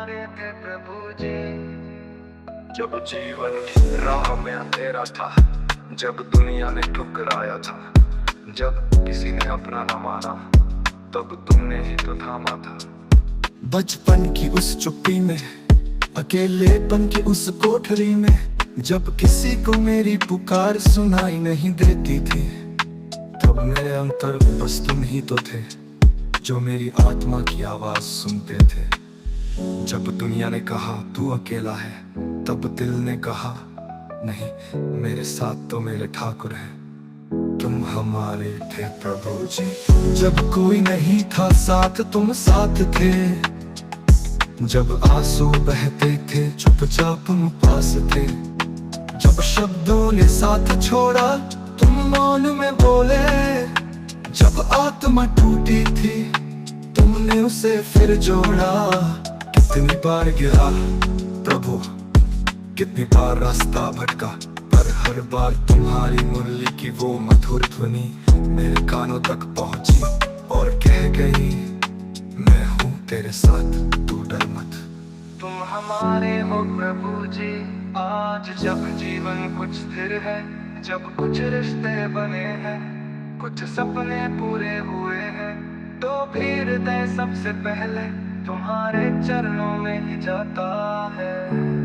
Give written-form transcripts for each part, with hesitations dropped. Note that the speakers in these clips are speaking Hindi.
हमारे थे प्रभु जी। जब जीवन की राह में अंधेरा था, जब दुनिया ने ठुकराया था, जब किसी ने अपना न माना, तब तुमने ही तो थामा था। बचपन की उस चुप्पी में, अकेलेपन की उस कोठरी में, जब किसी को मेरी पुकार सुनाई नहीं देती थी, तब मेरे अंतर बस तुम ही तो थे जो मेरी आत्मा की आवाज सुनते थे। जब दुनिया ने कहा तू अकेला है, तब दिल ने कहा नहीं, मेरे साथ तो मेरे ठाकुर है। तुम हमारे थे प्रभु जी। जब कोई नहीं था साथ, तुम साथ थे। जब आंसू बहते थे, चुपचाप तुम पास थे। जब शब्दों ने साथ छोड़ा, तुम मौन में बोले। जब आत्मा टूटी थी, तुमने उसे फिर जोड़ा। कितनी बार गिरा प्रभु, कितनी बार रास्ता भटका, पर हर बार तुम्हारी मुरली की वो मधुर ध्वनि मेरे कानों तक पहुंची और कह गई, मैं हूँ तेरे साथ, तू डर मत। तुम हमारे हो प्रभु जी। आज जब जीवन कुछ स्थिर है, जब कुछ रिश्ते बने हैं, कुछ सपने पूरे हुए हैं, तो भी हृदय सबसे पहले तुम्हारे चरणों में ही जाता है।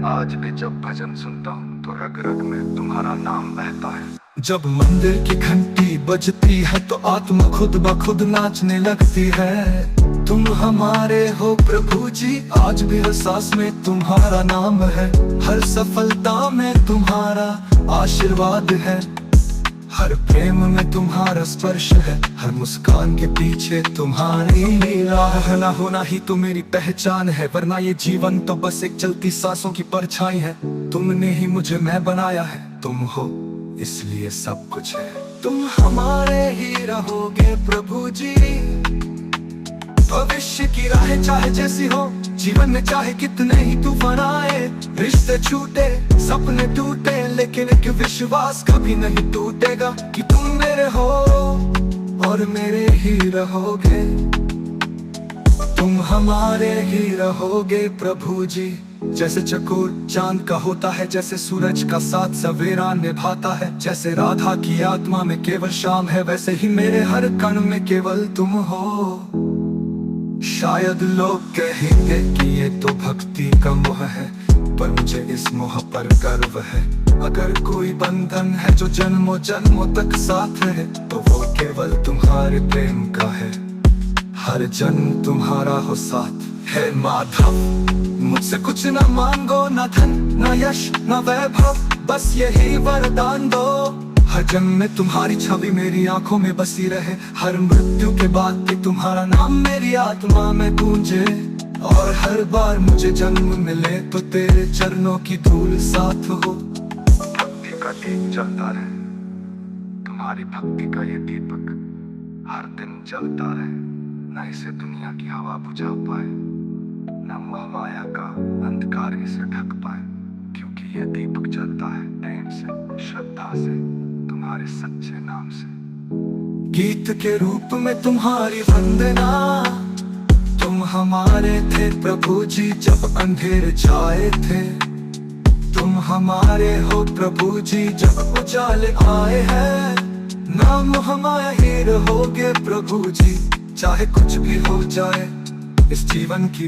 आज भी जब भजन सुनता हूँ तो रग रग में तुम्हारा नाम बहता है। जब मंदिर की घंटी बजती है, तो आत्मा खुद ब खुद नाचने लगती है। तुम हमारे हो प्रभु जी। आज भी हर सांस में तुम्हारा नाम है, हर सफलता में तुम्हारा आशीर्वाद है, हर प्रेम में तुम्हारा स्पर्श है, हर मुस्कान के पीछे तुम्हारी राह। ना होना ही तो मेरी पहचान है, वरना ये जीवन तो बस एक चलती सांसों की परछाई है। तुमने ही मुझे मैं बनाया है, तुम हो इसलिए सब कुछ है। तुम हमारे ही रहोगे प्रभु जी। भविष्य की राह चाहे जैसी हो, जीवन में चाहे कितने ही तूफान आए, रिश्ते छूटे, सपने टूटे, लेकिन एक विश्वास कभी नहीं टूटेगा कि तुम मेरे हो और मेरे ही रहोगे। तुम हमारे ही रहोगे प्रभु जी। जैसे चकोर चांद का होता है, जैसे सूरज का साथ सवेरा निभाता है, जैसे राधा की आत्मा में केवल शाम है, वैसे ही मेरे हर कण में केवल तुम हो। शायद लोग कहेंगे कि ये तो भक्ति का मोह है, पर मुझे इस मोह पर गर्व है। अगर कोई बंधन है जो जन्मों जन्मों तक साथ है, तो वो केवल तुम्हारे प्रेम का है। हर जन्म तुम्हारा हो साथ है माधव। मुझसे कुछ न मांगो, न धन न यश न वैभव, बस यही वरदान दो। हर जन्म में तुम्हारी छवि मेरी आंखों में बसी रहे, हर मृत्यु के बाद भी तुम्हारा नाम मेरी आत्मा में गूंजे। और हर बार मुझे जन्म मिले तो तेरे चरणों की धूल साथ हो। भक्ति का दीप जलता रहे, तुम्हारी भक्ति का ये दीपक हर दिन जलता रहे, न इसे दुनिया की हवा बुझा पाए, न मोह माया का अंधकार इसे ढक पाए, क्योंकि ये दीपक जलता है प्रेम से, श्रद्धा से, तुम्हारे सच्चे नाम से। गीत के रूप में तुम्हारी वंदना। तुम हमारे थे प्रभु जी जब अंधेर छाए थे। तुम हमारे हो प्रभु जी जब उजाले आए हैं। नाम हमारा ही रहोगे प्रभु जी, चाहे कुछ भी हो जाए इस जीवन की